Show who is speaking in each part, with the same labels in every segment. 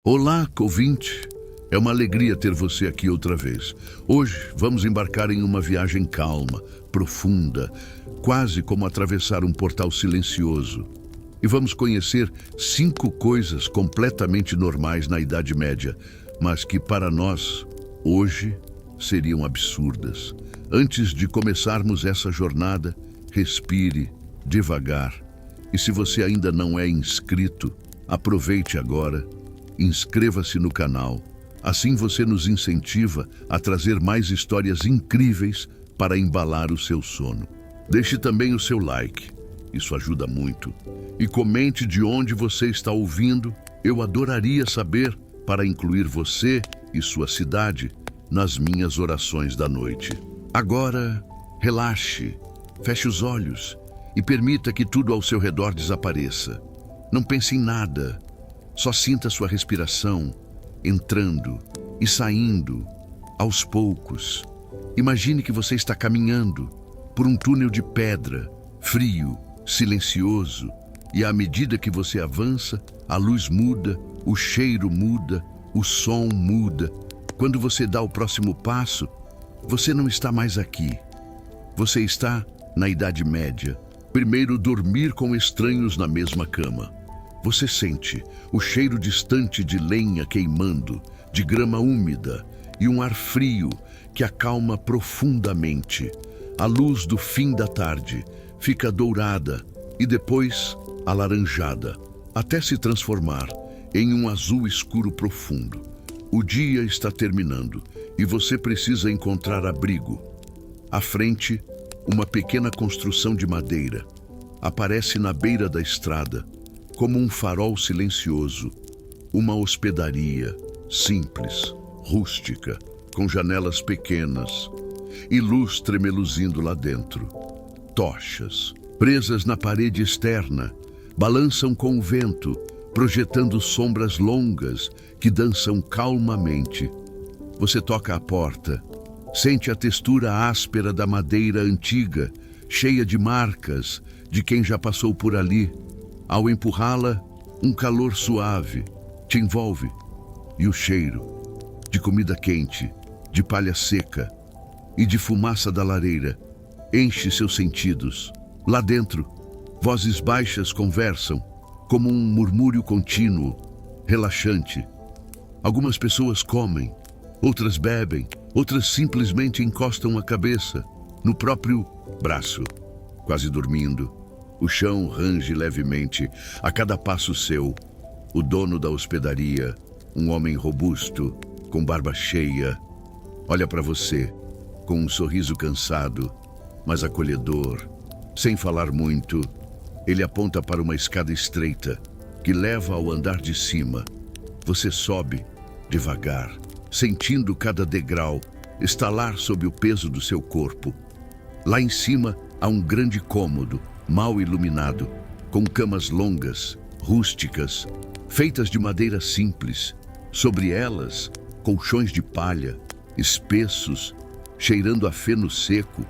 Speaker 1: Olá, ouvinte! É uma alegria ter você aqui outra vez. Hoje vamos embarcar em uma viagem calma, profunda, quase como atravessar um portal silencioso. E vamos conhecer 5 coisas completamente normais na Idade Média, mas que para nós, hoje, seriam absurdas. Antes de começarmos essa jornada, respire devagar. E se você ainda não é inscrito, aproveite agora. Inscreva-se no canal, assim você nos incentiva a trazer mais histórias incríveis para embalar o seu sono. Deixe também o seu like, isso ajuda muito. E comente de onde você está ouvindo, eu adoraria saber para incluir você e sua cidade nas minhas orações da noite. Agora, relaxe, feche os olhos e permita que tudo ao seu redor desapareça. Não pense em nada. Só sinta sua respiração entrando e saindo aos poucos. Imagine que você está caminhando por um túnel de pedra, frio, silencioso, e à medida que você avança, a luz muda, o cheiro muda, o som muda. Quando você dá o próximo passo, você não está mais aqui. Você está na Idade Média. Primeiro, dormir com estranhos na mesma cama. Você sente o cheiro distante de lenha queimando, de grama úmida e um ar frio que acalma profundamente. A luz do fim da tarde fica dourada e depois alaranjada, até se transformar em um azul escuro profundo. O dia está terminando e você precisa encontrar abrigo. À frente, uma pequena construção de madeira aparece na beira da estrada, como um farol silencioso, uma hospedaria simples, rústica, com janelas pequenas e luz tremeluzindo lá dentro. Tochas, presas na parede externa, balançam com o vento, projetando sombras longas que dançam calmamente. Você toca a porta, sente a textura áspera da madeira antiga, cheia de marcas de quem já passou por ali. Ao empurrá-la, um calor suave te envolve e o cheiro de comida quente, de palha seca e de fumaça da lareira enche seus sentidos. Lá dentro, vozes baixas conversam como um murmúrio contínuo, relaxante. Algumas pessoas comem, outras bebem, outras simplesmente encostam a cabeça no próprio braço, quase dormindo. O chão range levemente a cada passo seu. O dono da hospedaria, um homem robusto, com barba cheia, olha para você com um sorriso cansado, mas acolhedor. Sem falar muito, ele aponta para uma escada estreita que leva ao andar de cima. Você sobe devagar, sentindo cada degrau estalar sob o peso do seu corpo. Lá em cima há um grande cômodo, mal iluminado, com camas longas, rústicas, feitas de madeira simples. Sobre elas, colchões de palha, espessos, cheirando a feno seco.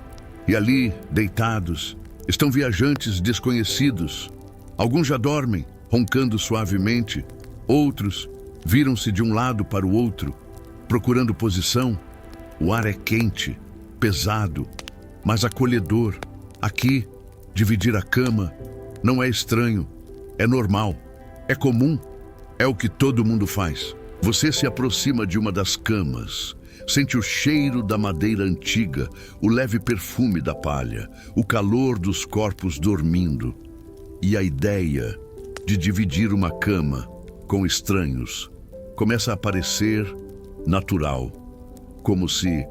Speaker 1: E ali, deitados, estão viajantes desconhecidos. Alguns já dormem, roncando suavemente. Outros viram-se de um lado para o outro, procurando posição. O ar é quente, pesado, mas acolhedor. Aqui, dividir a cama não é estranho, é normal, é comum, é o que todo mundo faz. Você se aproxima de uma das camas, sente o cheiro da madeira antiga, o leve perfume da palha, o calor dos corpos dormindo. E a ideia de dividir uma cama com estranhos começa a parecer natural, como se,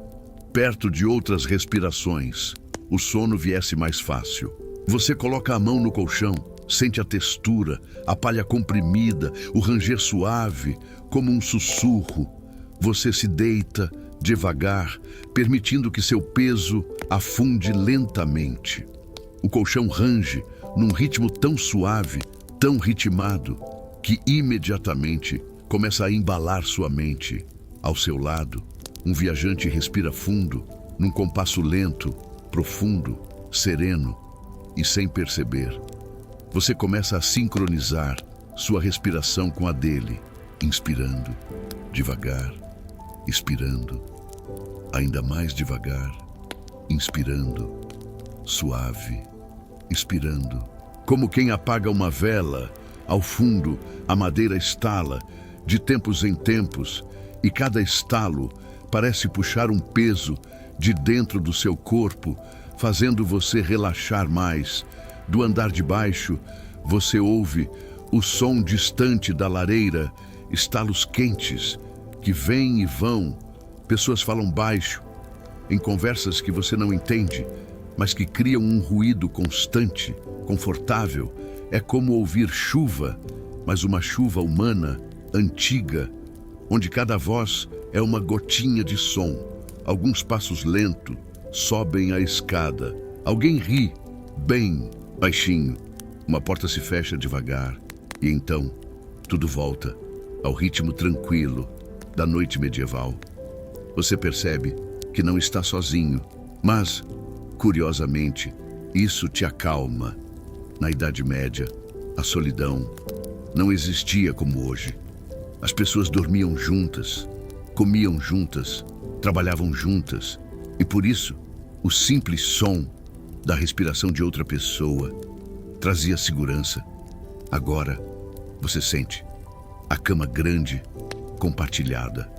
Speaker 1: perto de outras respirações, o sono viesse mais fácil. Você coloca a mão no colchão, sente a textura, a palha comprimida, o ranger suave, como um sussurro. Você se deita devagar, permitindo que seu peso afunde lentamente. O colchão range num ritmo tão suave, tão ritmado, que imediatamente começa a embalar sua mente. Ao seu lado, um viajante respira fundo, num compasso lento, profundo, sereno, e sem perceber, você começa a sincronizar sua respiração com a dele. inspirando, devagar, expirando, ainda mais devagar, inspirando, suave, expirando. Como quem apaga uma vela, ao fundo a madeira estala, de tempos em tempos, e cada estalo parece puxar um peso de dentro do seu corpo, fazendo você relaxar mais. Do andar de baixo, você ouve o som distante da lareira, estalos quentes que vêm e vão. Pessoas falam baixo, em conversas que você não entende, mas que criam um ruído constante, confortável. É como ouvir chuva, mas uma chuva humana, antiga, onde cada voz é uma gotinha de som. Alguns passos lentos sobem a escada. Alguém ri, bem baixinho. Uma porta se fecha devagar e então tudo volta ao ritmo tranquilo da noite medieval. Você percebe que não está sozinho, mas, curiosamente, isso te acalma. Na Idade Média, a solidão não existia como hoje. As pessoas dormiam juntas, comiam juntas, trabalhavam juntas, e por isso, o simples som da respiração de outra pessoa trazia segurança. Agora, você sente a cama grande, compartilhada,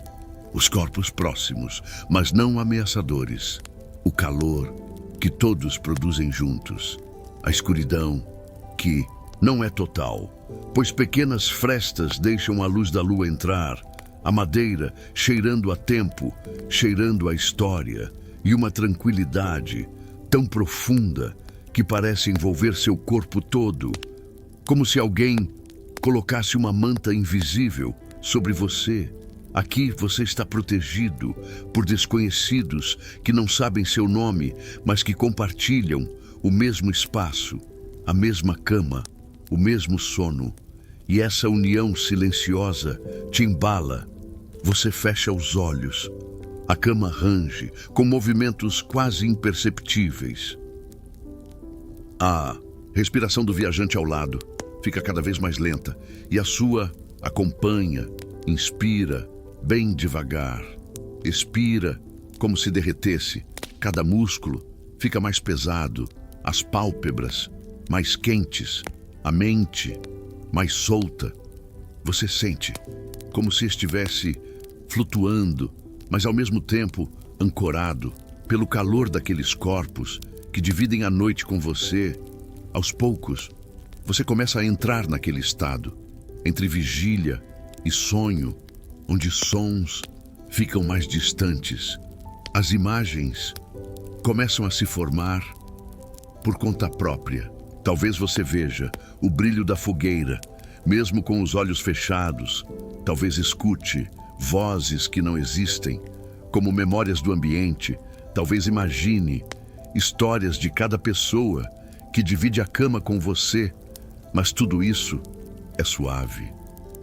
Speaker 1: os corpos próximos, mas não ameaçadores, o calor que todos produzem juntos, a escuridão que não é total, pois pequenas frestas deixam a luz da lua entrar, a madeira cheirando a tempo, cheirando a história, e uma tranquilidade tão profunda que parece envolver seu corpo todo, como se alguém colocasse uma manta invisível sobre você. Aqui você está protegido por desconhecidos que não sabem seu nome, mas que compartilham o mesmo espaço, a mesma cama, o mesmo sono. E essa união silenciosa te embala. Você fecha os olhos. A cama range com movimentos quase imperceptíveis. A respiração do viajante ao lado fica cada vez mais lenta e a sua acompanha, inspira bem devagar, expira como se derretesse. Cada músculo fica mais pesado, as pálpebras mais quentes, a mente mais solta. Você sente como se estivesse flutuando, mas ao mesmo tempo ancorado pelo calor daqueles corpos que dividem a noite com você. Aos poucos, você começa a entrar naquele estado, entre vigília e sonho, onde sons ficam mais distantes. As imagens começam a se formar por conta própria. Talvez você veja o brilho da fogueira, mesmo com os olhos fechados. Talvez escute vozes que não existem, como memórias do ambiente. Talvez imagine histórias de cada pessoa que divide a cama com você. Mas tudo isso é suave,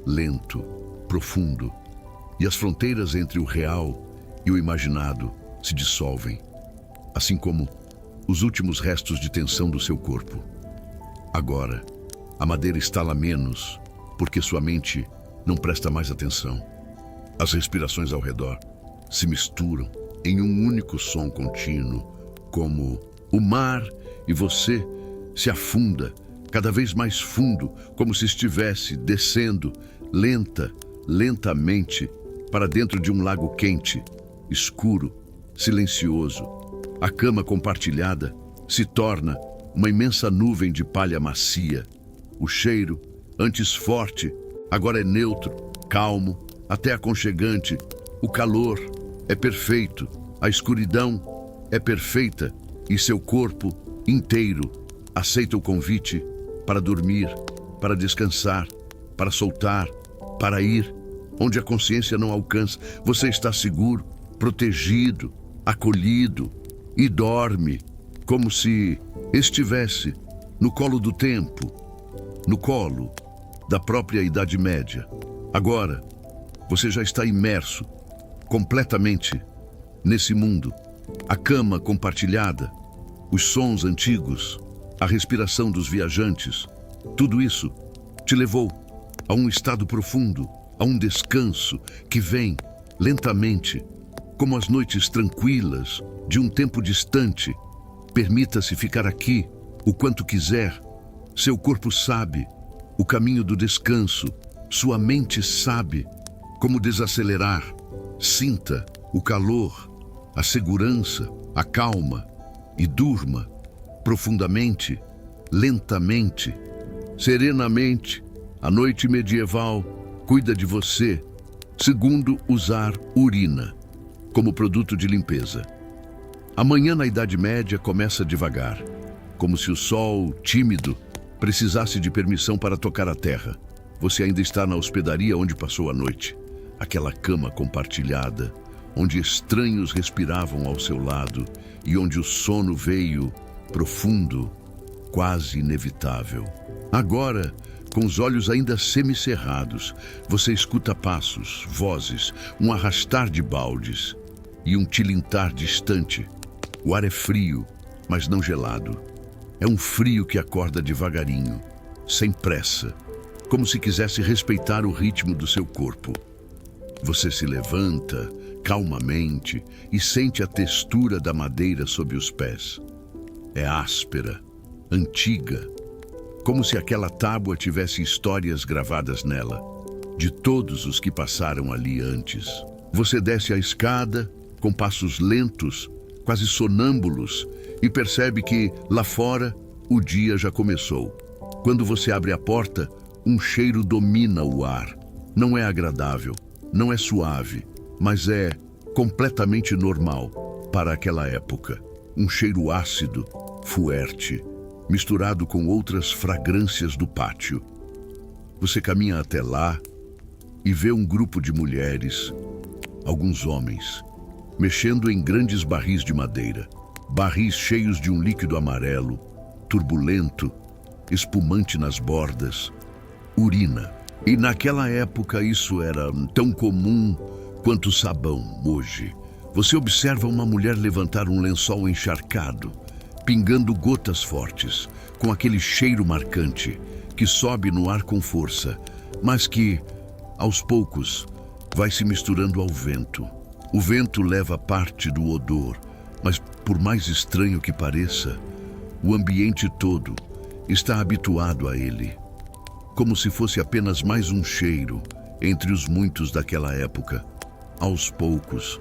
Speaker 1: lento, profundo. E as fronteiras entre o real e o imaginado se dissolvem, assim como os últimos restos de tensão do seu corpo. Agora, a madeira estala menos, porque sua mente não presta mais atenção. As respirações ao redor se misturam em um único som contínuo, como o mar, e você se afunda cada vez mais fundo, como se estivesse descendo lentamente para dentro de um lago quente, escuro, silencioso. A cama compartilhada se torna uma imensa nuvem de palha macia. O cheiro, antes forte, agora é neutro, calmo, até aconchegante. O calor é perfeito, a escuridão é perfeita e seu corpo inteiro aceita o convite para dormir, para descansar, para soltar, para ir onde a consciência não alcança. Você está seguro, protegido, acolhido e dorme como se estivesse no colo do tempo, no colo da própria Idade Média. Agora, você já está imerso completamente nesse mundo. A cama compartilhada, os sons antigos, a respiração dos viajantes, tudo isso te levou a um estado profundo a um descanso que vem lentamente, como as noites tranquilas de um tempo distante. Permita-se ficar aqui o quanto quiser. Seu corpo sabe o caminho do descanso. Sua mente sabe como desacelerar. Sinta o calor, a segurança, a calma e durma profundamente, lentamente, serenamente. A noite medieval cuida de você. Segundo, usar urina como produto de limpeza. A manhã na Idade Média começa devagar, como se o sol, tímido, precisasse de permissão para tocar a terra. Você ainda está na hospedaria onde passou a noite. Aquela cama compartilhada, onde estranhos respiravam ao seu lado e onde o sono veio profundo, quase inevitável. Agora, com os olhos ainda semicerrados, você escuta passos, vozes, um arrastar de baldes e um tilintar distante. O ar é frio, mas não gelado. É um frio que acorda devagarinho, sem pressa, como se quisesse respeitar o ritmo do seu corpo. Você se levanta calmamente e sente a textura da madeira sob os pés. É áspera, antiga, como se aquela tábua tivesse histórias gravadas nela, de todos os que passaram ali antes. Você desce a escada com passos lentos, quase sonâmbulos, e percebe que, lá fora, o dia já começou. Quando você abre a porta, um cheiro domina o ar. Não é agradável, não é suave, mas é completamente normal para aquela época. Um cheiro ácido, fuerte, misturado com outras fragrâncias do pátio. Você caminha até lá e vê um grupo de mulheres, alguns homens, mexendo em grandes barris de madeira. Barris cheios de um líquido amarelo, turbulento, espumante nas bordas, urina. E naquela época isso era tão comum quanto sabão hoje. Você observa uma mulher levantar um lençol encharcado, pingando gotas fortes, com aquele cheiro marcante que sobe no ar com força, mas que, aos poucos, vai se misturando ao vento. O vento leva parte do odor, mas por mais estranho que pareça, o ambiente todo está habituado a ele, como se fosse apenas mais um cheiro entre os muitos daquela época. Aos poucos,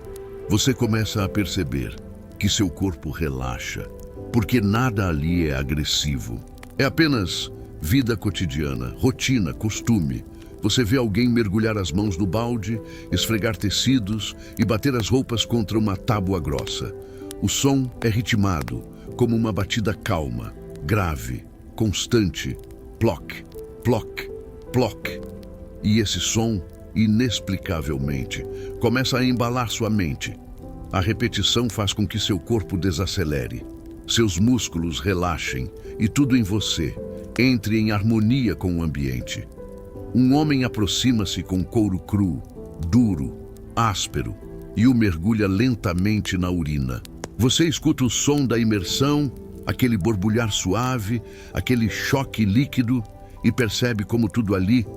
Speaker 1: você começa a perceber que seu corpo relaxa, porque nada ali é agressivo. É apenas vida cotidiana, rotina, costume. Você vê alguém mergulhar as mãos no balde, esfregar tecidos e bater as roupas contra uma tábua grossa. O som é ritmado, como uma batida calma, grave, constante. Ploc, ploc, ploc. E esse som, inexplicavelmente, começa a embalar sua mente. A repetição faz com que seu corpo desacelere, seus músculos relaxem e tudo em você entre em harmonia com o ambiente. Um homem aproxima-se com couro cru, duro, áspero, e o mergulha lentamente na urina. Você escuta o som da imersão, aquele borbulhar suave, aquele choque líquido, e percebe como tudo ali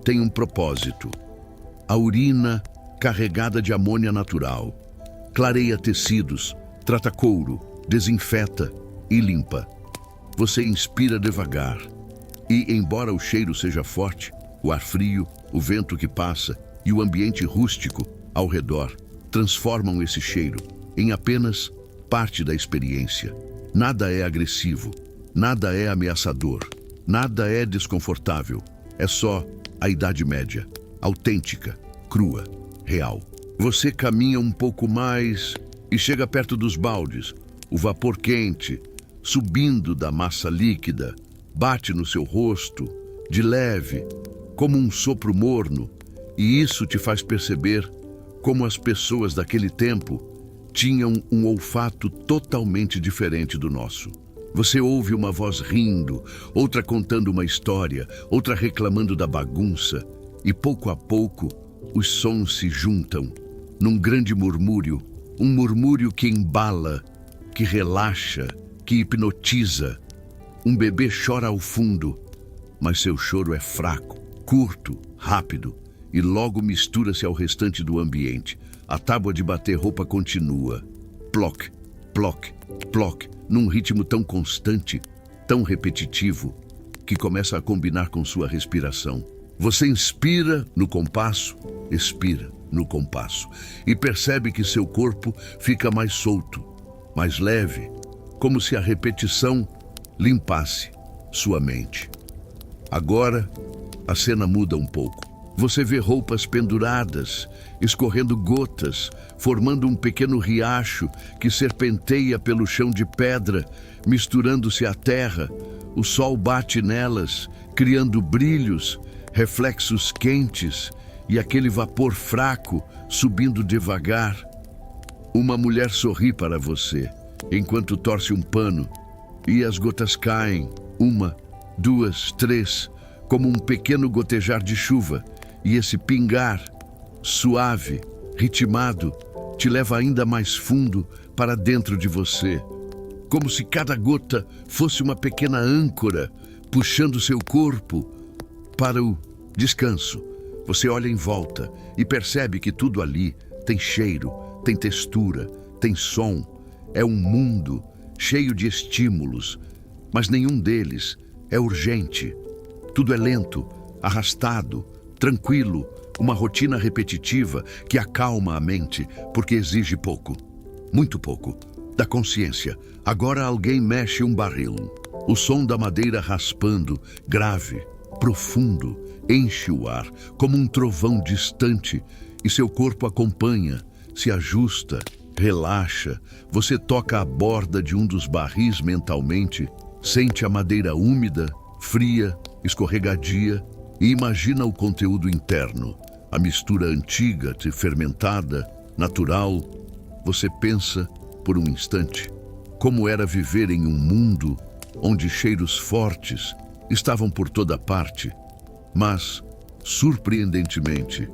Speaker 1: tem um propósito. A urina, carregada de amônia natural, clareia tecidos, trata couro, desinfeta e limpa. Você inspira devagar e, embora o cheiro seja forte, o ar frio, o vento que passa e o ambiente rústico ao redor transformam esse cheiro em apenas parte da experiência. Nada é agressivo, nada é ameaçador, nada é desconfortável. É só a Idade Média, autêntica, crua, real. Você caminha um pouco mais e chega perto dos baldes. O vapor quente, subindo da massa líquida, bate no seu rosto, de leve, como um sopro morno, e isso te faz perceber como as pessoas daquele tempo tinham um olfato totalmente diferente do nosso. Você ouve uma voz rindo, outra contando uma história, outra reclamando da bagunça, e pouco a pouco os sons se juntam num grande murmúrio, um murmúrio que embala, que relaxa, que hipnotiza. Um bebê chora ao fundo, mas seu choro é fraco, curto, rápido, e logo mistura-se ao restante do ambiente. A tábua de bater roupa continua. Ploc, ploc, ploc, num ritmo tão constante, tão repetitivo, que começa a combinar com sua respiração. Você inspira no compasso, expira no compasso, e percebe que seu corpo fica mais solto, mais leve, como se a repetição limpasse sua mente. Agora, a cena muda um pouco. Você vê roupas penduradas, escorrendo gotas, formando um pequeno riacho que serpenteia pelo chão de pedra, misturando-se à terra. O sol bate nelas, criando brilhos, reflexos quentes e aquele vapor fraco subindo devagar. Uma mulher sorri para você, enquanto torce um pano, e as gotas caem, 1, 2, 3, como um pequeno gotejar de chuva. E esse pingar, suave, ritmado, te leva ainda mais fundo para dentro de você, como se cada gota fosse uma pequena âncora, puxando seu corpo para o descanso. Você olha em volta e percebe que tudo ali tem cheiro, tem textura, tem som. É um mundo cheio de estímulos, mas nenhum deles é urgente. Tudo é lento, arrastado, tranquilo, uma rotina repetitiva que acalma a mente, porque exige pouco, muito pouco, da consciência. Agora alguém mexe um barril. O som da madeira raspando, grave, profundo, enche o ar, como um trovão distante, e seu corpo acompanha, se ajusta, relaxa. Você toca a borda de um dos barris mentalmente, sente a madeira úmida, fria, escorregadia, e imagina o conteúdo interno, a mistura antiga, fermentada, natural. Você pensa, por um instante, como era viver em um mundo onde cheiros fortes estavam por toda parte. Mas, surpreendentemente,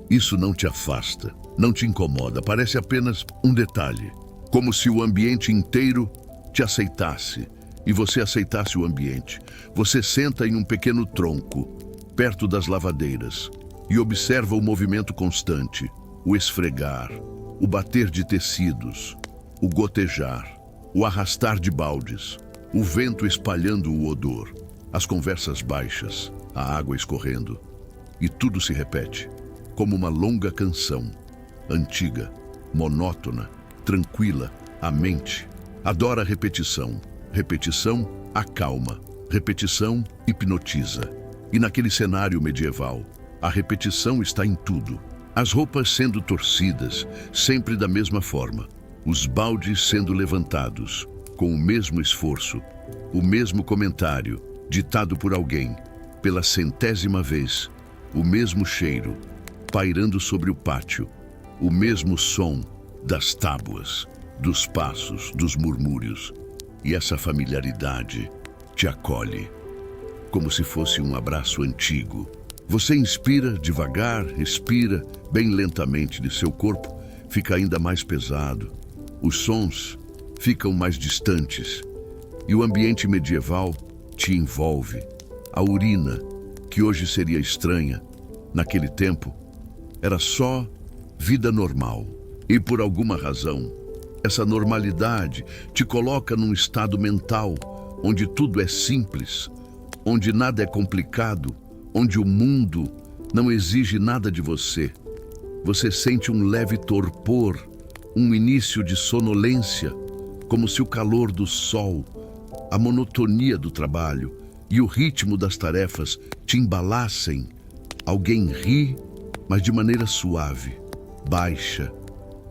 Speaker 1: isso não te afasta, não te incomoda, parece apenas um detalhe, como se o ambiente inteiro te aceitasse e você aceitasse o ambiente. Você senta em um pequeno tronco, perto das lavadeiras, e observa o movimento constante, o esfregar, o bater de tecidos, o gotejar, o arrastar de baldes, o vento espalhando o odor, as conversas baixas, a água escorrendo. E tudo se repete, como uma longa canção, antiga, monótona, tranquila. A mente adora repetição. Repetição acalma, repetição hipnotiza. E naquele cenário medieval, a repetição está em tudo. As roupas sendo torcidas, sempre da mesma forma. Os baldes sendo levantados, com o mesmo esforço. O mesmo comentário, ditado por alguém, pela 100ª vez. O mesmo cheiro, pairando sobre o pátio. O mesmo som das tábuas, dos passos, dos murmúrios. E essa familiaridade te acolhe, como se fosse um abraço antigo. Você inspira devagar, expira bem lentamente de seu corpo, fica ainda mais pesado. Os sons ficam mais distantes e o ambiente medieval te envolve. A urina, que hoje seria estranha, naquele tempo, era só vida normal. E por alguma razão, essa normalidade te coloca num estado mental onde tudo é simples, onde nada é complicado, onde o mundo não exige nada de você. Você sente um leve torpor, um início de sonolência, como se o calor do sol, a monotonia do trabalho e o ritmo das tarefas te embalassem. Alguém ri, mas de maneira suave, baixa,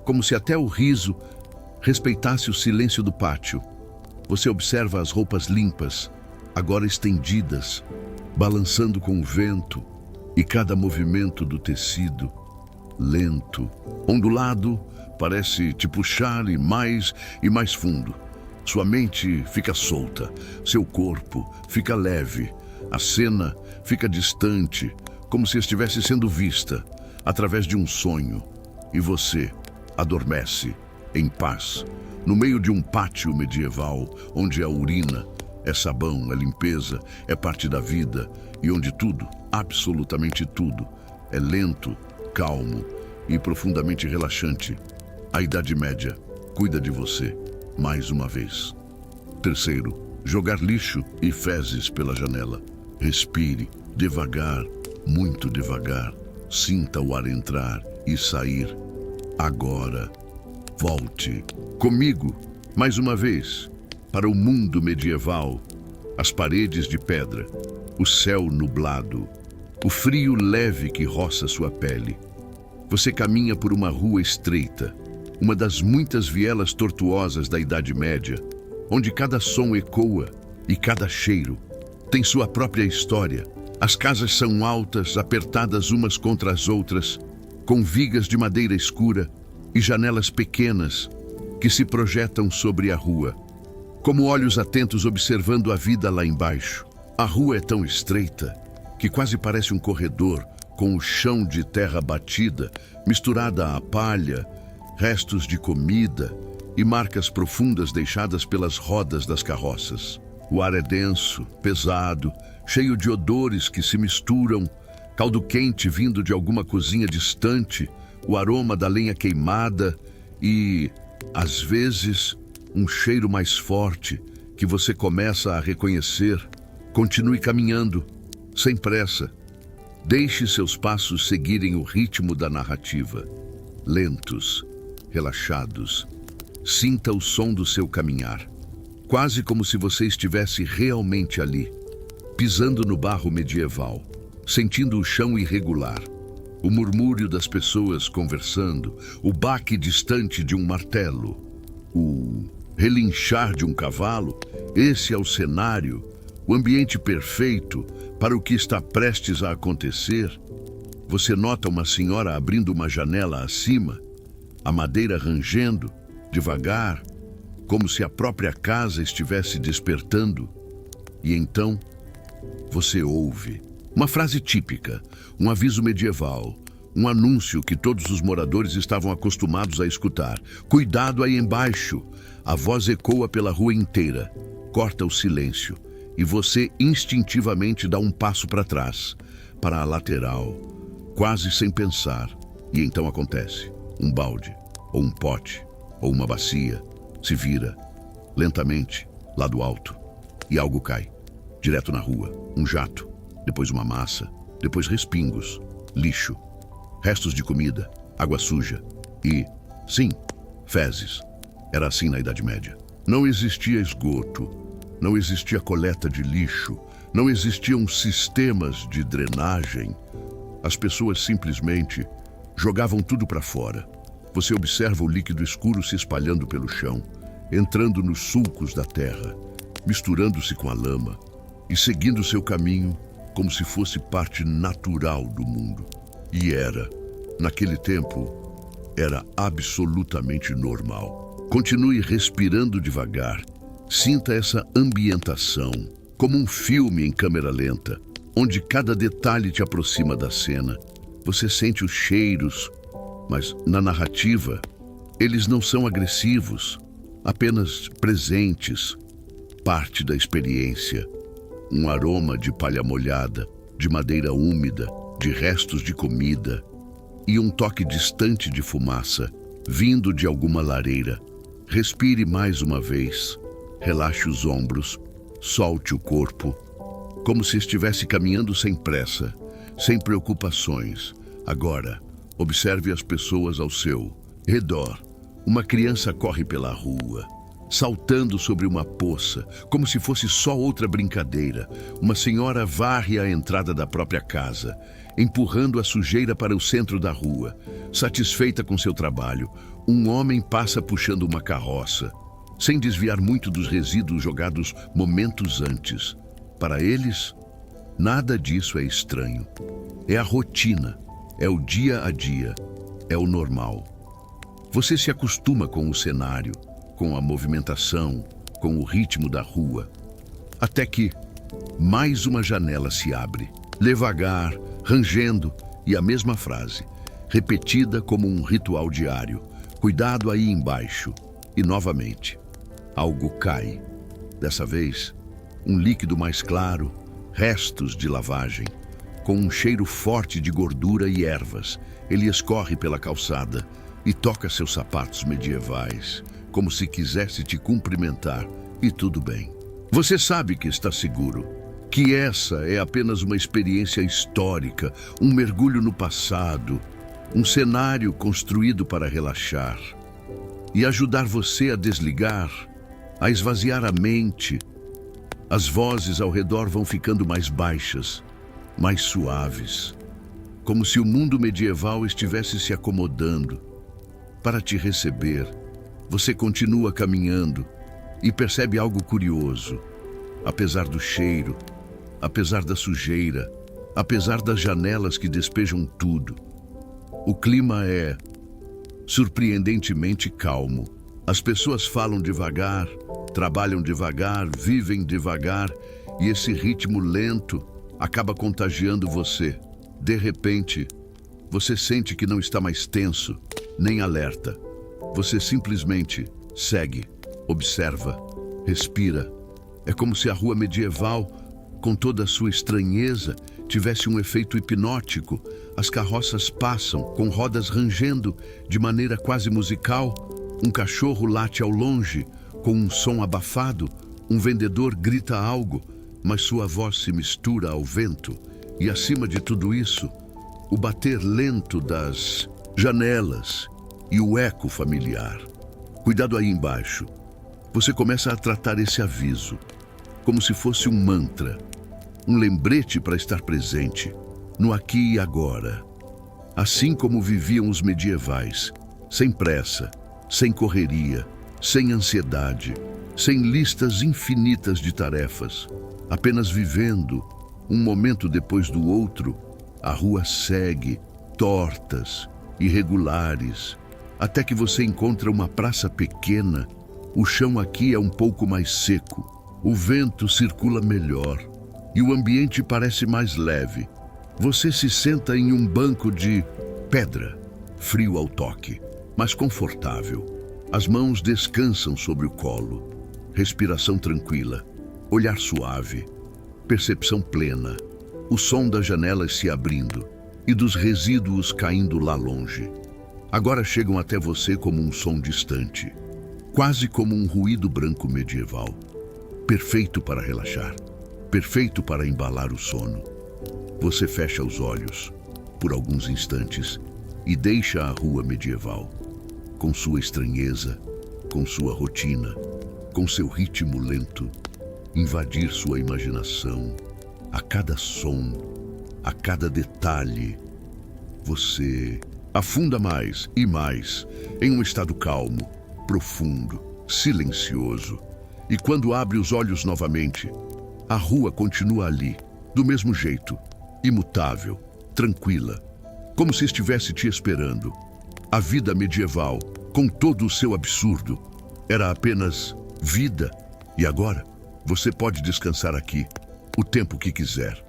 Speaker 1: como se até o riso respeitasse o silêncio do pátio. Você observa as roupas limpas, agora estendidas, balançando com o vento, e cada movimento do tecido, lento, ondulado, parece te puxar e mais fundo. Sua mente fica solta, seu corpo fica leve, a cena fica distante, como se estivesse sendo vista através de um sonho, e você adormece em paz, no meio de um pátio medieval, onde a urina é sabão, é limpeza, é parte da vida, e onde tudo, absolutamente tudo, É lento, calmo e profundamente relaxante. A Idade Média cuida de você, mais uma vez. Terceiro, jogar lixo e fezes pela janela. Respire, devagar, muito devagar. Sinta o ar entrar e sair. Agora, volte comigo, mais uma vez, para o mundo medieval. As paredes de pedra, o céu nublado, o frio leve que roça sua pele. Você caminha por uma rua estreita, uma das muitas vielas tortuosas da Idade Média, onde cada som ecoa e cada cheiro tem sua própria história. As casas são altas, apertadas umas contra as outras, com vigas de madeira escura e janelas pequenas que se projetam sobre a rua, como olhos atentos observando a vida lá embaixo. A rua é tão estreita que quase parece um corredor com o chão de terra batida, misturada a palha, restos de comida e marcas profundas deixadas pelas rodas das carroças. O ar é denso, pesado, cheio de odores que se misturam, caldo quente vindo de alguma cozinha distante, o aroma da lenha queimada e, às vezes, um cheiro mais forte que você começa a reconhecer. Continue caminhando, sem pressa. Deixe seus passos seguirem o ritmo da narrativa. Lentos, relaxados. Sinta o som do seu caminhar, quase como se você estivesse realmente ali, pisando no barro medieval, sentindo o chão irregular, o murmúrio das pessoas conversando, o baque distante de um martelo, o relinchar de um cavalo. Esse é o cenário, o ambiente perfeito para o que está prestes a acontecer. Você nota uma senhora abrindo uma janela acima, a madeira rangendo, devagar, como se a própria casa estivesse despertando. E então, você ouve uma frase típica, um aviso medieval, um anúncio que todos os moradores estavam acostumados a escutar. Cuidado aí embaixo! A voz ecoa pela rua inteira, corta o silêncio, e você instintivamente dá um passo para trás, para a lateral, quase sem pensar. E então acontece. Um balde, ou um pote, ou uma bacia, se vira, lentamente, lá do alto, e algo cai, direto na rua. Um jato, depois uma massa, depois respingos, lixo, restos de comida, água suja e, sim, fezes. Era assim na Idade Média. Não existia esgoto, não existia coleta de lixo, não existiam sistemas de drenagem. As pessoas simplesmente jogavam tudo para fora. Você observa o líquido escuro se espalhando pelo chão, entrando nos sulcos da terra, misturando-se com a lama e seguindo seu caminho como se fosse parte natural do mundo. E era, naquele tempo, era absolutamente normal. Continue respirando devagar. Sinta essa ambientação, como um filme em câmera lenta, onde cada detalhe te aproxima da cena. Você sente os cheiros, mas na narrativa, eles não são agressivos, apenas presentes, parte da experiência. Um aroma de palha molhada, de madeira úmida, de restos de comida e um toque distante de fumaça, vindo de alguma lareira. Respire mais uma vez, relaxe os ombros, solte o corpo, como se estivesse caminhando sem pressa, sem preocupações. Agora, observe as pessoas ao seu redor. Uma criança corre pela rua, saltando sobre uma poça, como se fosse só outra brincadeira. Uma senhora varre a entrada da própria casa, empurrando a sujeira para o centro da rua. Satisfeita com seu trabalho, um homem passa puxando uma carroça, sem desviar muito dos resíduos jogados momentos antes. Para eles, nada disso é estranho. É a rotina, é o dia a dia, é o normal. Você se acostuma com o cenário, com a movimentação, com o ritmo da rua, até que mais uma janela se abre, devagar, rangendo, e a mesma frase, repetida como um ritual diário. Cuidado aí embaixo. E novamente, algo cai. Dessa vez, um líquido mais claro, restos de lavagem. com um cheiro forte de gordura e ervas. Ele escorre pela calçada e toca seus sapatos medievais, como se quisesse te cumprimentar, e tudo bem. Você sabe que está seguro, que essa é apenas uma experiência histórica, um mergulho no passado, um cenário construído para relaxar e ajudar você a desligar, a esvaziar a mente. As vozes ao redor vão ficando mais baixas, mais suaves, como se o mundo medieval estivesse se acomodando para te receber. Você continua caminhando e percebe algo curioso. Apesar do cheiro, apesar da sujeira, apesar das janelas que despejam tudo, o clima é surpreendentemente calmo. As pessoas falam devagar, trabalham devagar, vivem devagar, e esse ritmo lento acaba contagiando você. De repente, você sente que não está mais tenso, nem alerta. Você simplesmente segue, observa, respira. É como se a rua medieval, com toda a sua estranheza, tivesse um efeito hipnótico. As carroças passam, com rodas rangendo de maneira quase musical. Um cachorro late ao longe, com um som abafado. Um vendedor grita algo, mas sua voz se mistura ao vento. E acima de tudo isso, o bater lento das janelas e o eco familiar. Cuidado aí embaixo. Você começa a tratar esse aviso como se fosse um mantra, um lembrete para estar presente, no aqui e agora. Assim como viviam os medievais, sem pressa, sem correria, sem ansiedade, sem listas infinitas de tarefas, apenas vivendo, um momento depois do outro. A rua segue, tortas, irregulares, até que você encontra uma praça pequena. O chão aqui é um pouco mais seco, o vento circula melhor e o ambiente parece mais leve. Você se senta em um banco de pedra, frio ao toque, mas confortável. As mãos descansam sobre o colo, respiração tranquila, olhar suave, percepção plena, o som das janelas se abrindo e dos resíduos caindo lá longe. Agora chegam até você como um som distante, quase como um ruído branco medieval. Perfeito para relaxar, perfeito para embalar o sono. Você fecha os olhos por alguns instantes e deixa a rua medieval, com sua estranheza, com sua rotina, com seu ritmo lento, invadir sua imaginação. A cada som, a cada detalhe, você afunda mais e mais em um estado calmo, profundo, silencioso. E quando abre os olhos novamente, a rua continua ali, do mesmo jeito, imutável, tranquila, como se estivesse te esperando. A vida medieval, com todo o seu absurdo, era apenas vida. E agora, você pode descansar aqui, o tempo que quiser.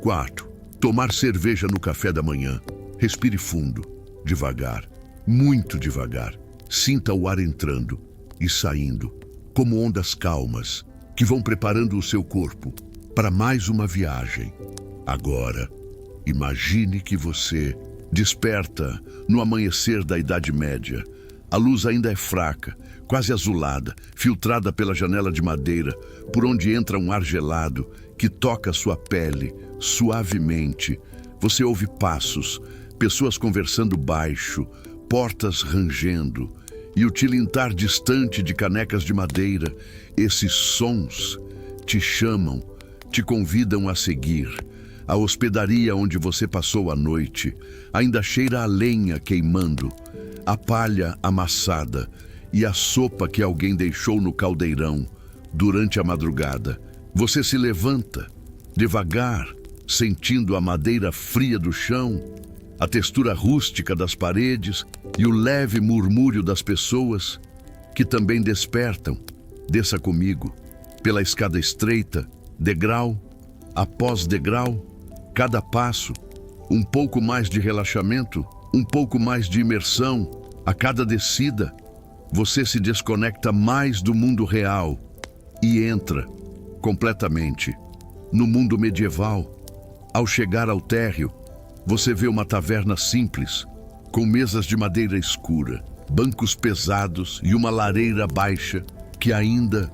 Speaker 1: Quarto, tomar cerveja no café da manhã. Respire fundo, devagar, muito devagar. Sinta o ar entrando e saindo, como ondas calmas que vão preparando o seu corpo para mais uma viagem. Agora, imagine que você desperta no amanhecer da Idade Média. A luz ainda é fraca, quase azulada, filtrada pela janela de madeira, por onde entra um ar gelado que toca sua pele suavemente. Você ouve passos, pessoas conversando baixo, portas rangendo e o tilintar distante de canecas de madeira. Esses sons te chamam, te convidam a seguir. A hospedaria onde você passou a noite ainda cheira a lenha queimando, a palha amassada e a sopa que alguém deixou no caldeirão durante a madrugada. Você se levanta, devagar, sentindo a madeira fria do chão, a textura rústica das paredes e o leve murmúrio das pessoas que também despertam. Desça comigo, pela escada estreita, degrau após degrau, cada passo, um pouco mais de relaxamento, um pouco mais de imersão. A cada descida, você se desconecta mais do mundo real e entra completamente no mundo medieval. Ao chegar ao térreo, você vê uma taverna simples, com mesas de madeira escura, bancos pesados e uma lareira baixa que ainda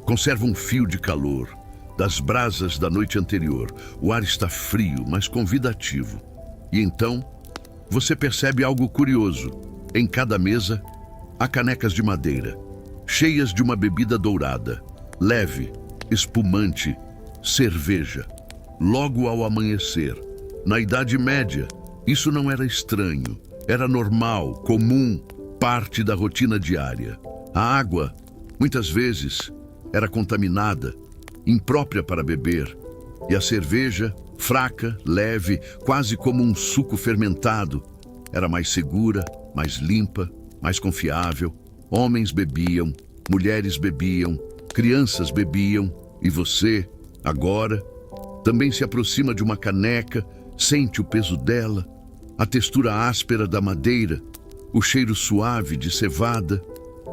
Speaker 1: conserva um fio de calor das brasas da noite anterior. O ar está frio, mas convidativo. E então, você percebe algo curioso. Em cada mesa, há canecas de madeira, cheias de uma bebida dourada, leve, espumante, cerveja. Logo ao amanhecer, na Idade Média, isso não era estranho. Era normal, comum, parte da rotina diária. A água, muitas vezes, era contaminada, imprópria para beber, e a cerveja, fraca, leve, quase como um suco fermentado, era mais segura, mais limpa, mais confiável. Homens bebiam, mulheres bebiam, crianças bebiam, e você, agora, também se aproxima de uma caneca, sente o peso dela, a textura áspera da madeira, o cheiro suave de cevada,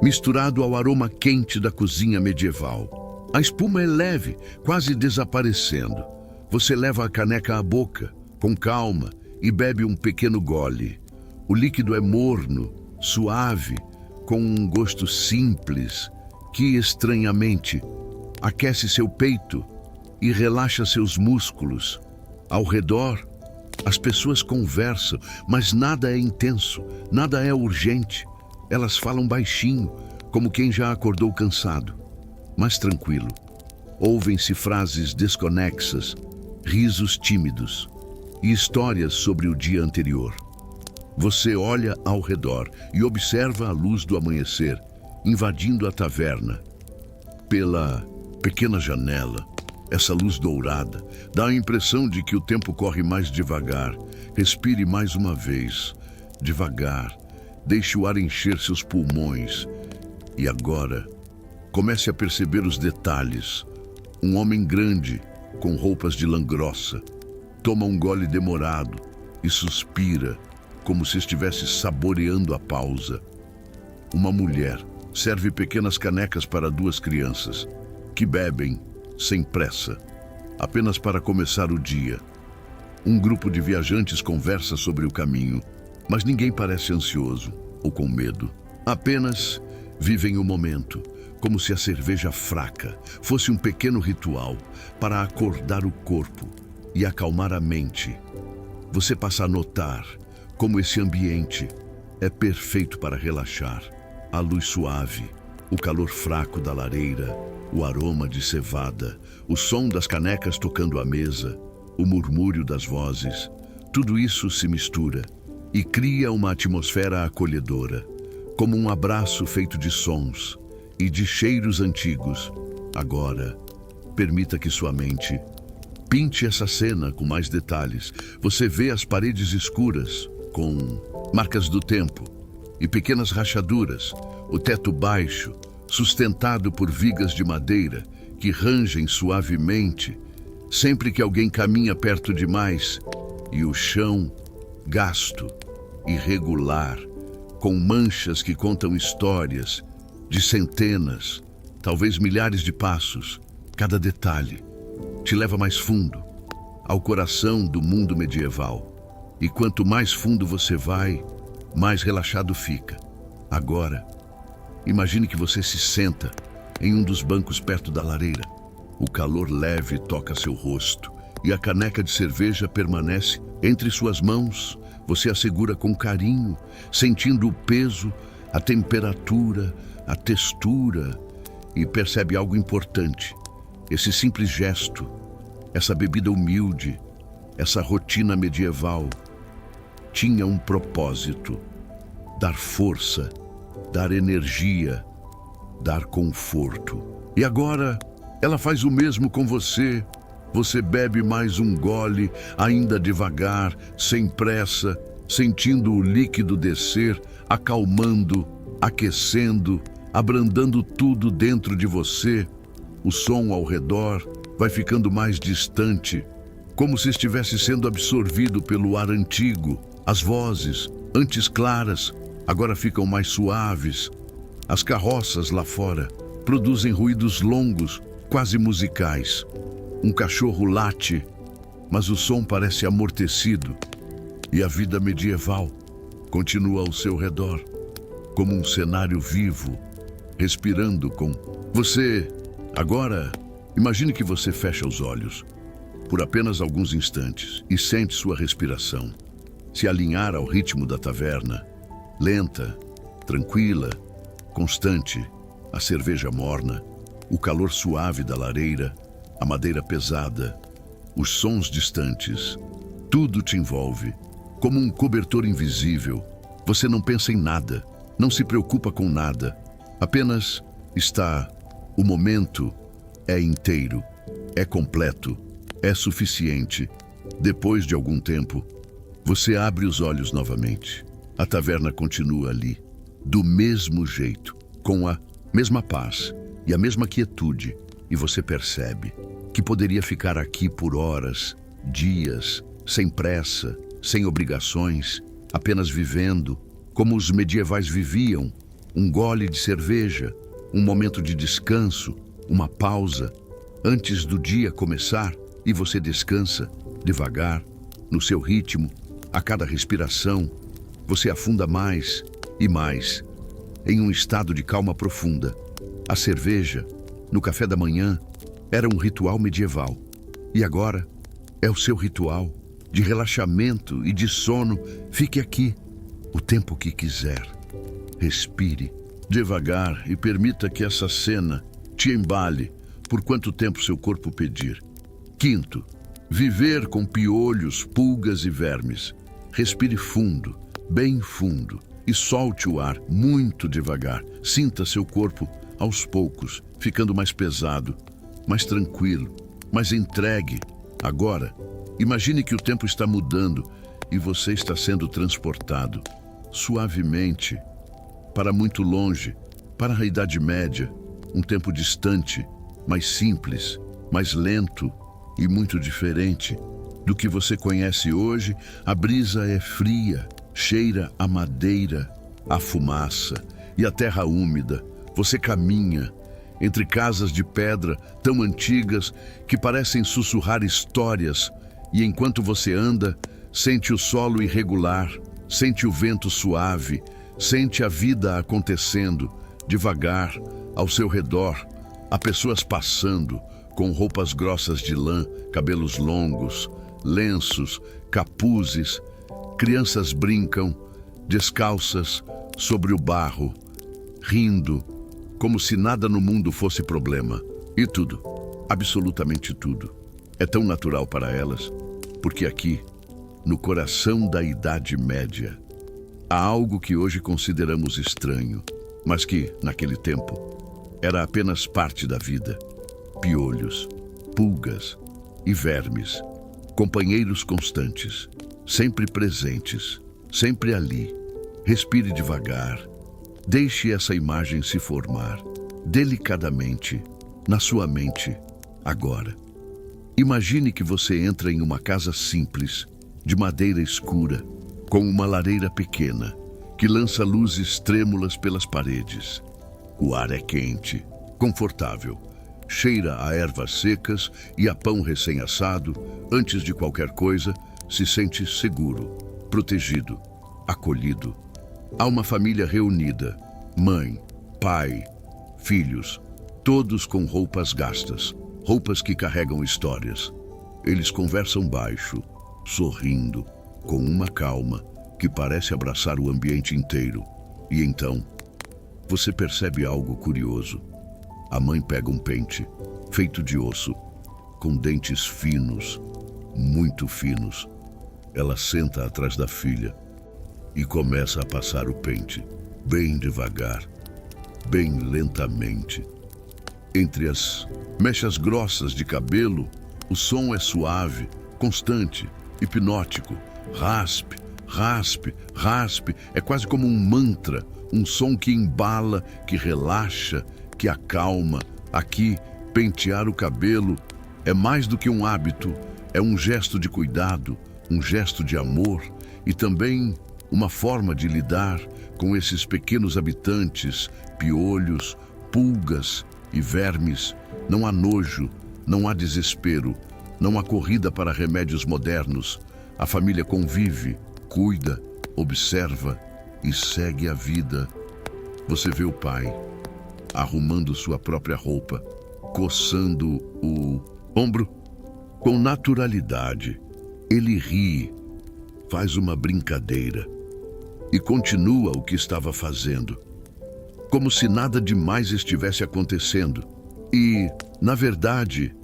Speaker 1: misturado ao aroma quente da cozinha medieval. A espuma é leve, quase desaparecendo. Você leva a caneca à boca, com calma, e bebe um pequeno gole. O líquido é morno, suave, com um gosto simples, que, estranhamente, aquece seu peito e relaxa seus músculos. Ao redor, as pessoas conversam, mas nada é intenso, nada é urgente. Elas falam baixinho, como quem já acordou cansado, mas tranquilo. Ouvem-se frases desconexas, risos tímidos e histórias sobre o dia anterior. Você olha ao redor e observa a luz do amanhecer invadindo a taverna. Pela pequena janela, essa luz dourada dá a impressão de que o tempo corre mais devagar. Respire mais uma vez, devagar. Deixe o ar encher seus pulmões. E agora, comece a perceber os detalhes. Um homem grande, com roupas de lã grossa, toma um gole demorado e suspira, como se estivesse saboreando a pausa. Uma mulher serve pequenas canecas para duas crianças, que bebem sem pressa, apenas para começar o dia. Um grupo de viajantes conversa sobre o caminho, mas ninguém parece ansioso ou com medo. Apenas vivem o momento, como se a cerveja fraca fosse um pequeno ritual para acordar o corpo e acalmar a mente. Você passa a notar como esse ambiente é perfeito para relaxar. A luz suave, o calor fraco da lareira, o aroma de cevada, o som das canecas tocando a mesa, o murmúrio das vozes, tudo isso se mistura e cria uma atmosfera acolhedora, como um abraço feito de sons e de cheiros antigos. Agora, permita que sua mente pinte essa cena com mais detalhes. Você vê as paredes escuras, com marcas do tempo e pequenas rachaduras, o teto baixo, sustentado por vigas de madeira que rangem suavemente sempre que alguém caminha perto demais, e o chão gasto, irregular, com manchas que contam histórias de centenas, talvez milhares de passos. Cada detalhe te leva mais fundo, ao coração do mundo medieval. E quanto mais fundo você vai, mais relaxado fica. Agora, imagine que você se senta em um dos bancos perto da lareira. O calor leve toca seu rosto e a caneca de cerveja permanece entre suas mãos. Você a segura com carinho, sentindo o peso, a temperatura, a textura, e percebe algo importante. Esse simples gesto, essa bebida humilde, essa rotina medieval, tinha um propósito: dar força, dar energia, dar conforto. E agora, ela faz o mesmo com você. Você bebe mais um gole, ainda devagar, sem pressa, sentindo o líquido descer, acalmando, aquecendo, abrandando tudo dentro de você. O som ao redor vai ficando mais distante, como se estivesse sendo absorvido pelo ar antigo. As vozes, antes claras, agora ficam mais suaves. As carroças lá fora produzem ruídos longos, quase musicais. Um cachorro late mas o som parece amortecido e a vida medieval continua ao seu redor, como um cenário vivo, respirando com você. Agora, imagine que você fecha os olhos por apenas alguns instantes e sente sua respiração se alinhar ao ritmo da taverna, lenta, tranquila, constante, a cerveja morna, o calor suave da lareira, a madeira pesada, os sons distantes. Tudo te envolve, como um cobertor invisível. Você não pensa em nada, não se preocupa com nada, apenas está. O momento é inteiro, é completo, é suficiente. Depois de algum tempo, você abre os olhos novamente. A taverna continua ali, do mesmo jeito, com a mesma paz e a mesma quietude, e você percebe que poderia ficar aqui por horas, dias, sem pressa, sem obrigações, apenas vivendo, como os medievais viviam, um gole de cerveja, um momento de descanso, uma pausa, antes do dia começar, e você descansa, devagar, no seu ritmo, a cada respiração, você afunda mais e mais, em um estado de calma profunda. A cerveja, no café da manhã, era um ritual medieval, e agora é o seu ritual de relaxamento e de sono. Fique aqui, o tempo que quiser. Respire devagar e permita que essa cena te embale por quanto tempo seu corpo pedir. Quinto, viver com piolhos, pulgas e vermes. Respire fundo, bem fundo, e solte o ar muito devagar. Sinta seu corpo, aos poucos, ficando mais pesado, mais tranquilo, mais entregue. Agora, imagine que o tempo está mudando e você está sendo transportado, suavemente, para muito longe, para a Idade Média, um tempo distante, mais simples, mais lento e muito diferente do que você conhece hoje. A brisa é fria, cheira a madeira, a fumaça e a terra úmida. Você caminha entre casas de pedra tão antigas que parecem sussurrar histórias, e enquanto você anda, sente o solo irregular, sente o vento suave, sente a vida acontecendo devagar ao seu redor. Há pessoas passando com roupas grossas de lã, cabelos longos, lenços, capuzes. Crianças brincam, descalças, sobre o barro, rindo, como se nada no mundo fosse problema. E tudo, absolutamente tudo, é tão natural para elas, porque aqui, no coração da Idade Média, há algo que hoje consideramos estranho, mas que, naquele tempo, era apenas parte da vida. Piolhos, pulgas e vermes, companheiros constantes, sempre presentes, sempre ali. Respire devagar. Deixe essa imagem se formar, delicadamente, na sua mente, agora. Imagine que você entra em uma casa simples, de madeira escura, com uma lareira pequena, que lança luzes trêmulas pelas paredes. O ar é quente, confortável, cheira a ervas secas e a pão recém-assado. Antes de qualquer coisa, se sente seguro, protegido, acolhido. Há uma família reunida, mãe, pai, filhos, todos com roupas gastas, roupas que carregam histórias. Eles conversam baixo, sorrindo, com uma calma que parece abraçar o ambiente inteiro. E então, você percebe algo curioso. A mãe pega um pente, feito de osso, com dentes finos, muito finos. Ela senta atrás da filha e começa a passar o pente, bem devagar, bem lentamente. Entre as mechas grossas de cabelo, o som é suave, constante, hipnótico. Raspe, raspe, raspe. É quase como um mantra, um som que embala, que relaxa, que acalma. Aqui, pentear o cabelo é mais do que um hábito, é um gesto de cuidado, um gesto de amor e também uma forma de lidar com esses pequenos habitantes, piolhos, pulgas e vermes. Não há nojo, não há desespero, Não há corrida para remédios modernos. A família convive, cuida, observa e segue a vida. Você vê o pai arrumando sua própria roupa, coçando o ombro com naturalidade. Ele ri, faz uma brincadeira e continua o que estava fazendo, como se nada demais estivesse acontecendo. E, na verdade,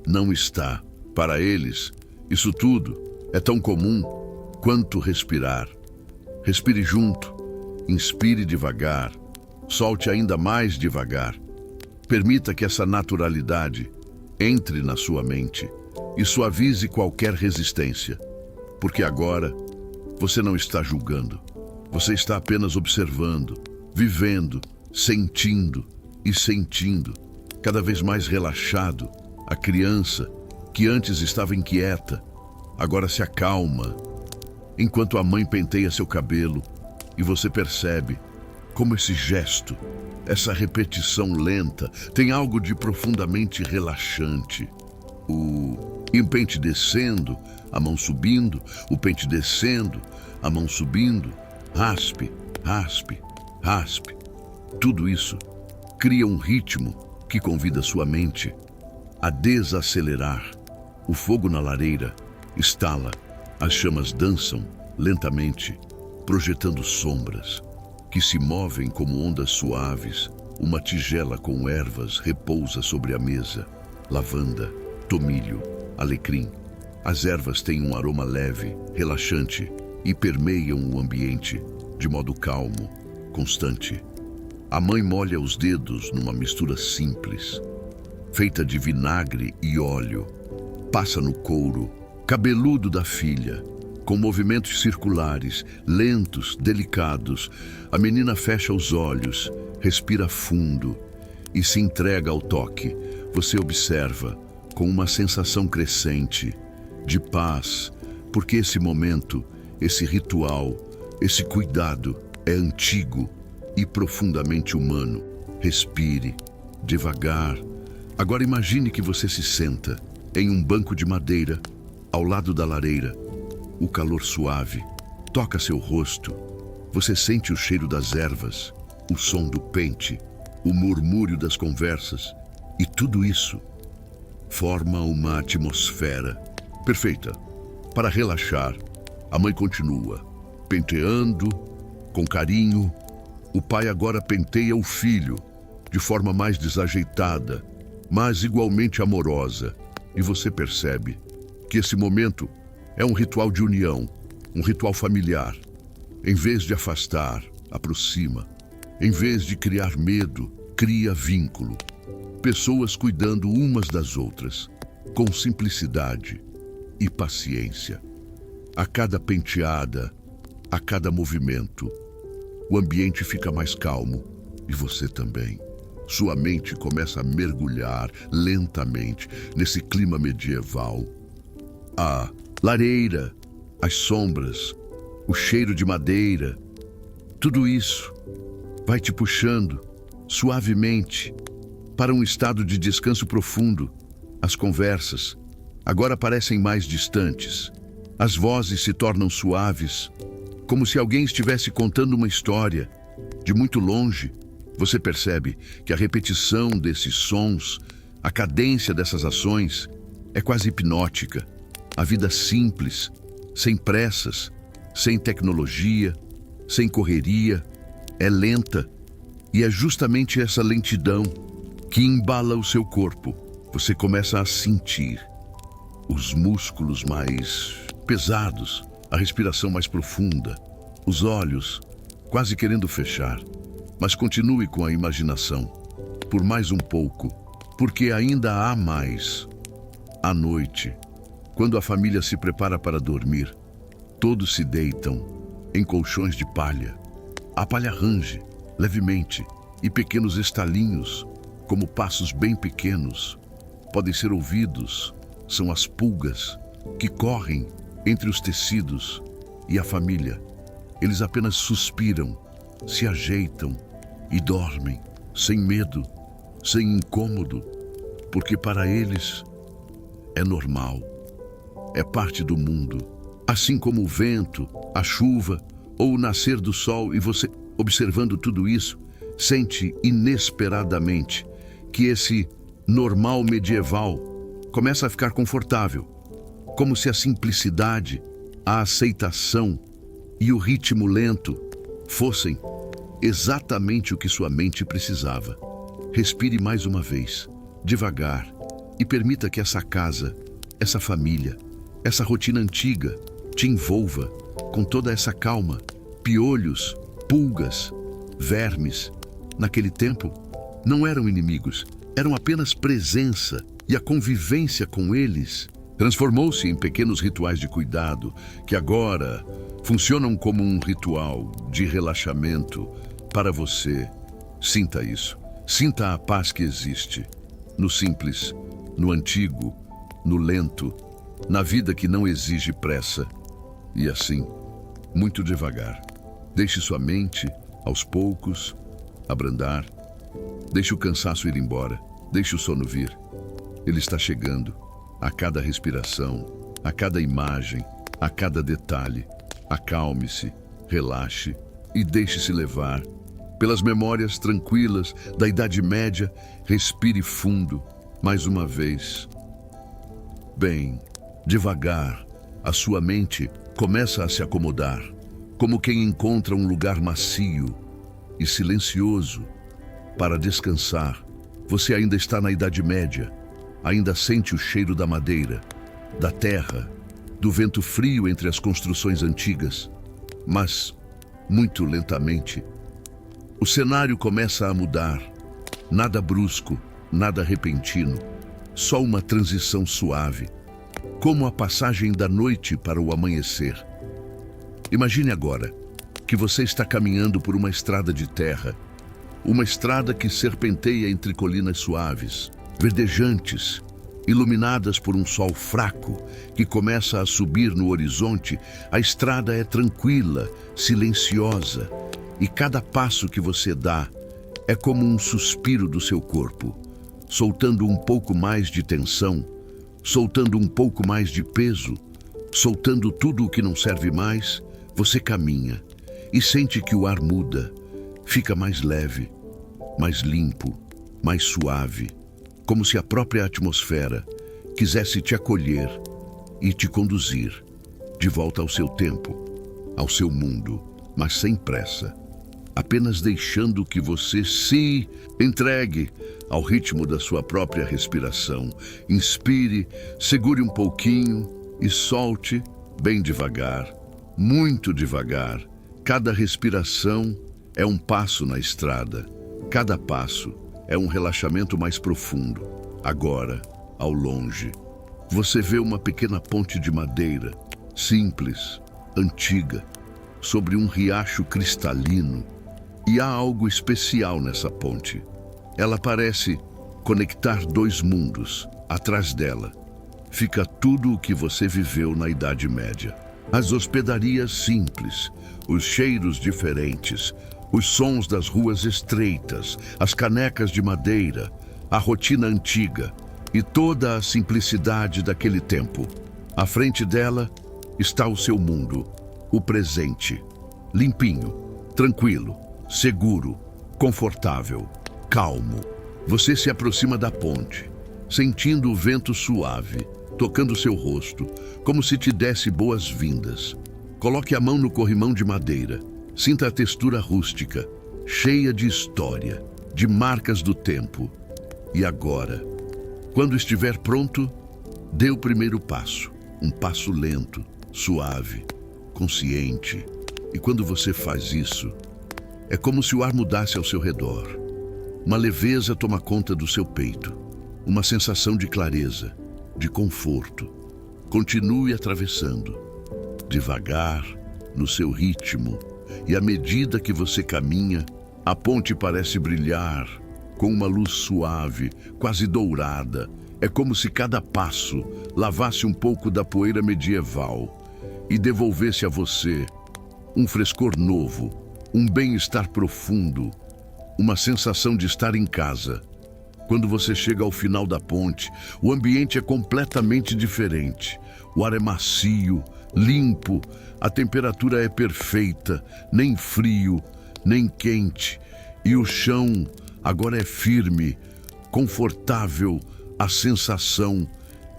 Speaker 1: não está. Para eles, isso tudo é tão comum quanto respirar. Respire junto, inspire devagar, solte ainda mais devagar. Permita que essa naturalidade entre na sua mente e suavize qualquer resistência, porque agora você não está julgando, você está apenas observando, vivendo, sentindo e sentindo, cada vez mais relaxado. A criança, que antes estava inquieta, agora se acalma, enquanto a mãe penteia seu cabelo, e você percebe como esse gesto, essa repetição lenta, tem algo de profundamente relaxante. O pente descendo, a mão subindo, o pente descendo, a mão subindo, raspe, raspe, raspe. Tudo isso cria um ritmo que convida sua mente a desacelerar. O fogo na lareira estala, as chamas dançam lentamente, projetando sombras que se movem como ondas suaves. Uma tigela com ervas repousa sobre a mesa. Lavanda, tomilho, alecrim. As ervas têm um aroma leve, relaxante e permeiam o ambiente de modo calmo, constante. A mãe molha os dedos numa mistura simples, feita de vinagre e óleo. Passa no couro cabeludo da filha, com movimentos circulares, lentos, delicados. A menina fecha os olhos, respira fundo e se entrega ao toque. Você observa com uma sensação crescente de paz, porque esse momento, esse ritual, esse cuidado é antigo e profundamente humano. Respire devagar. Agora imagine que você se senta em um banco de madeira, ao lado da lareira. O calor suave toca seu rosto. Você sente o cheiro das ervas, o som do pente, o murmúrio das conversas. E tudo isso forma uma atmosfera perfeita para relaxar. A mãe continua penteando com carinho. O pai agora penteia o filho de forma mais desajeitada, mas igualmente amorosa. E você percebe que esse momento é um ritual de união, um ritual familiar. Em vez de afastar, aproxima. Em vez de criar medo, cria vínculo. Pessoas cuidando umas das outras, com simplicidade e paciência. A cada penteada, a cada movimento, o ambiente fica mais calmo e você também. Sua mente começa a mergulhar lentamente nesse clima medieval. A lareira, as sombras, o cheiro de madeira, tudo isso vai te puxando suavemente para um estado de descanso profundo. As conversas agora parecem mais distantes. As vozes se tornam suaves, como se alguém estivesse contando uma história de muito longe. Você percebe que a repetição desses sons, a cadência dessas ações é quase hipnótica. A vida simples, sem pressas, sem tecnologia, sem correria, é lenta. E é justamente essa lentidão que embala o seu corpo. Você começa a sentir os músculos mais pesados, a respiração mais profunda, os olhos quase querendo fechar. Mas continue com a imaginação, por mais um pouco, porque ainda há mais. À noite, quando a família se prepara para dormir, todos se deitam em colchões de palha. A palha range levemente e pequenos estalinhos, como passos bem pequenos, podem ser ouvidos. São as pulgas que correm entre os tecidos e a família. Eles apenas suspiram, se ajeitam e dormem, sem medo, sem incômodo, porque para eles é normal, é parte do mundo. Assim como o vento, a chuva ou o nascer do sol, e você, observando tudo isso, sente inesperadamente que esse normal medieval começa a ficar confortável, como se a simplicidade, a aceitação e o ritmo lento fossem exatamente o que sua mente precisava. Respire mais uma vez, devagar, e permita que essa casa, essa família, essa rotina antiga te envolva com toda essa calma. Piolhos, pulgas, vermes, naquele tempo, não eram inimigos, eram apenas presença, e a convivência com eles transformou-se em pequenos rituais de cuidado que agora funcionam como um ritual de relaxamento para você. Sinta isso. Sinta a paz que existe no simples, no antigo, no lento, na vida que não exige pressa. E assim, muito devagar, deixe sua mente, aos poucos, abrandar. Deixe o cansaço ir embora. Deixe o sono vir. Ele está chegando. A cada respiração, a cada imagem, a cada detalhe. Acalme-se, relaxe e deixe-se levar pelas memórias tranquilas da Idade Média. Respire fundo, mais uma vez. Bem, devagar, a sua mente começa a se acomodar, como quem encontra um lugar macio e silencioso para descansar. Você ainda está na Idade Média, ainda sente o cheiro da madeira, da terra, do vento frio entre as construções antigas, mas, muito lentamente, o cenário começa a mudar. Nada brusco, nada repentino, só uma transição suave, como a passagem da noite para o amanhecer. Imagine agora que você está caminhando por uma estrada de terra, uma estrada que serpenteia entre colinas suaves, verdejantes, iluminadas por um sol fraco que começa a subir no horizonte. A estrada é tranquila, silenciosa, e cada passo que você dá é como um suspiro do seu corpo, soltando um pouco mais de tensão, soltando um pouco mais de peso, soltando tudo o que não serve mais. Você caminha e sente que o ar muda, fica mais leve, mais limpo, mais suave, como se a própria atmosfera quisesse te acolher e te conduzir de volta ao seu tempo, ao seu mundo, mas sem pressa, apenas deixando que você se entregue ao ritmo da sua própria respiração. Inspire, segure um pouquinho e solte bem devagar, muito devagar. Cada respiração é um passo na estrada. Cada passo é um relaxamento mais profundo. Agora, ao longe, você vê uma pequena ponte de madeira, simples, antiga, sobre um riacho cristalino. E há algo especial nessa ponte. Ela parece conectar dois mundos. Atrás dela fica tudo o que você viveu na Idade Média. As hospedarias simples, os cheiros diferentes, os sons das ruas estreitas, as canecas de madeira, a rotina antiga e toda a simplicidade daquele tempo. À frente dela está o seu mundo, o presente, limpinho, tranquilo, seguro, confortável, calmo. Você se aproxima da ponte, sentindo o vento suave, tocando seu rosto, como se te desse boas-vindas. Coloque a mão no corrimão de madeira. Sinta a textura rústica, cheia de história, de marcas do tempo. E agora, quando estiver pronto, dê o primeiro passo. Um passo lento, suave, consciente. E quando você faz isso, é como se o ar mudasse ao seu redor. Uma leveza toma conta do seu peito. Uma sensação de clareza, de conforto. Continue atravessando, devagar, no seu ritmo. E à medida que você caminha, a ponte parece brilhar com uma luz suave, quase dourada. É como se cada passo lavasse um pouco da poeira medieval e devolvesse a você um frescor novo, um bem-estar profundo, uma sensação de estar em casa, Quando você chega ao final da ponte, o ambiente é completamente diferente. O ar é macio, limpo, a temperatura é perfeita, nem frio, nem quente. E o chão agora é firme, confortável. A sensação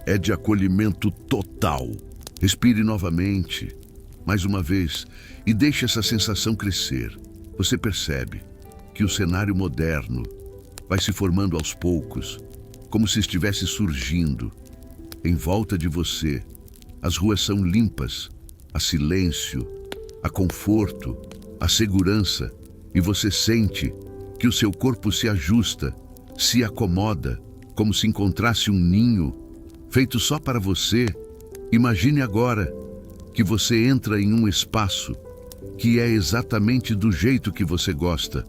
Speaker 1: é de acolhimento total. Respire novamente, mais uma vez, e deixe essa sensação crescer. Você percebe que o cenário moderno vai se formando aos poucos, como se estivesse surgindo. Em volta de você, as ruas são limpas, há silêncio, há conforto, há segurança, e você sente que o seu corpo se ajusta, se acomoda, como se encontrasse um ninho feito só para você. Imagine agora que você entra em um espaço que é exatamente do jeito que você gosta.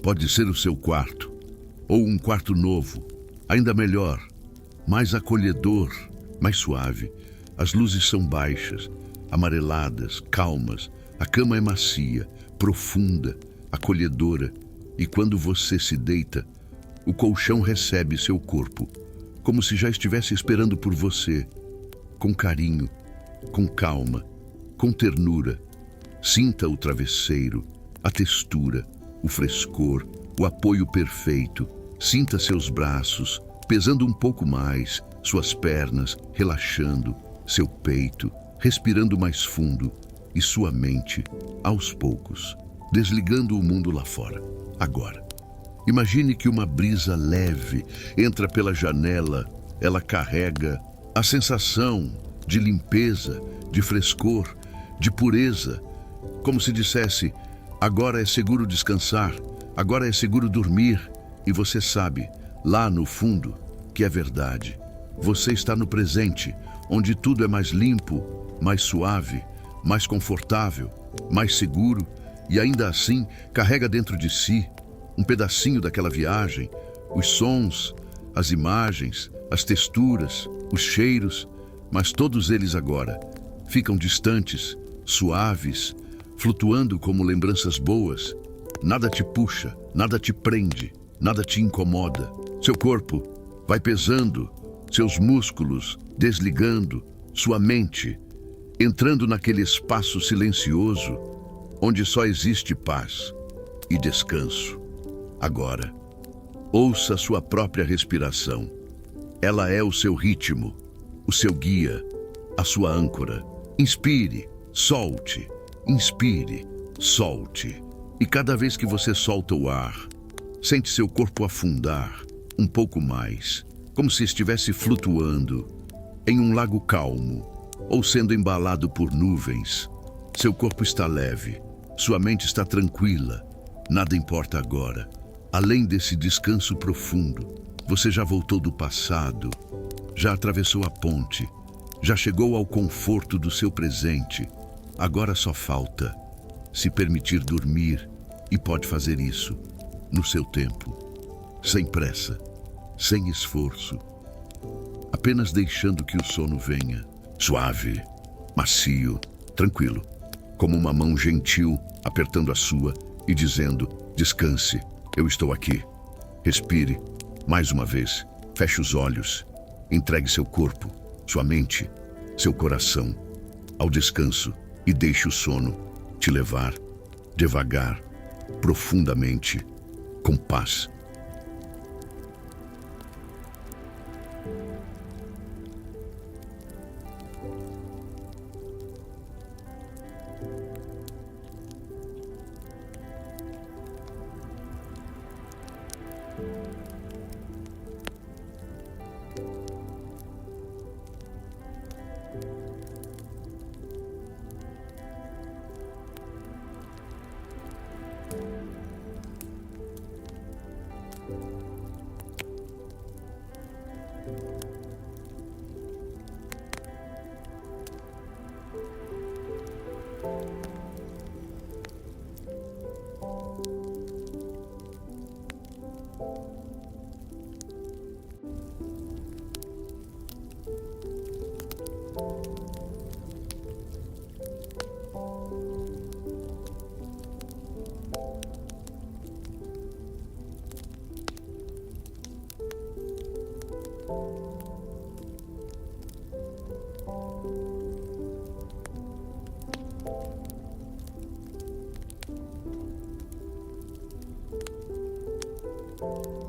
Speaker 1: Pode ser o seu quarto, ou um quarto novo, ainda melhor, mais acolhedor, mais suave. As luzes são baixas, amareladas, calmas. A cama é macia, profunda, acolhedora. E quando você se deita, o colchão recebe seu corpo, como se já estivesse esperando por você, com carinho, com calma, com ternura. Sinta o travesseiro, a textura, o frescor, o apoio perfeito. Sinta seus braços pesando um pouco mais, suas pernas relaxando, seu peito respirando mais fundo e sua mente, aos poucos, desligando o mundo lá fora. Agora, imagine que uma brisa leve entra pela janela. Ela carrega a sensação de limpeza, de frescor, de pureza, como se dissesse: agora é seguro descansar, agora é seguro dormir. E você sabe, lá no fundo, que é verdade. Você está no presente, onde tudo é mais limpo, mais suave, mais confortável, mais seguro, e ainda assim carrega dentro de si um pedacinho daquela viagem, os sons, as imagens, as texturas, os cheiros, mas todos eles agora ficam distantes, suaves, flutuando como lembranças boas. Nada te puxa, nada te prende, nada te incomoda. Seu corpo vai pesando, seus músculos desligando, sua mente entrando naquele espaço silencioso onde só existe paz e descanso. Agora, ouça sua própria respiração. Ela é o seu ritmo, o seu guia, a sua âncora. Inspire, solte, inspire, solte. E cada vez que você solta o ar, sente seu corpo afundar um pouco mais, como se estivesse flutuando em um lago calmo ou sendo embalado por nuvens. Seu corpo está leve, sua mente está tranquila. Nada importa agora. Além desse descanso profundo, você já voltou do passado, já atravessou a ponte, já chegou ao conforto do seu presente. Agora só falta se permitir dormir, e pode fazer isso no seu tempo, sem pressa, sem esforço, apenas deixando que o sono venha, suave, macio, tranquilo, como uma mão gentil apertando a sua e dizendo: descanse, eu estou aqui. Respire mais uma vez, feche os olhos, entregue seu corpo, sua mente, seu coração ao descanso e deixe o sono te levar devagar, profundamente, com paz.
Speaker 2: you.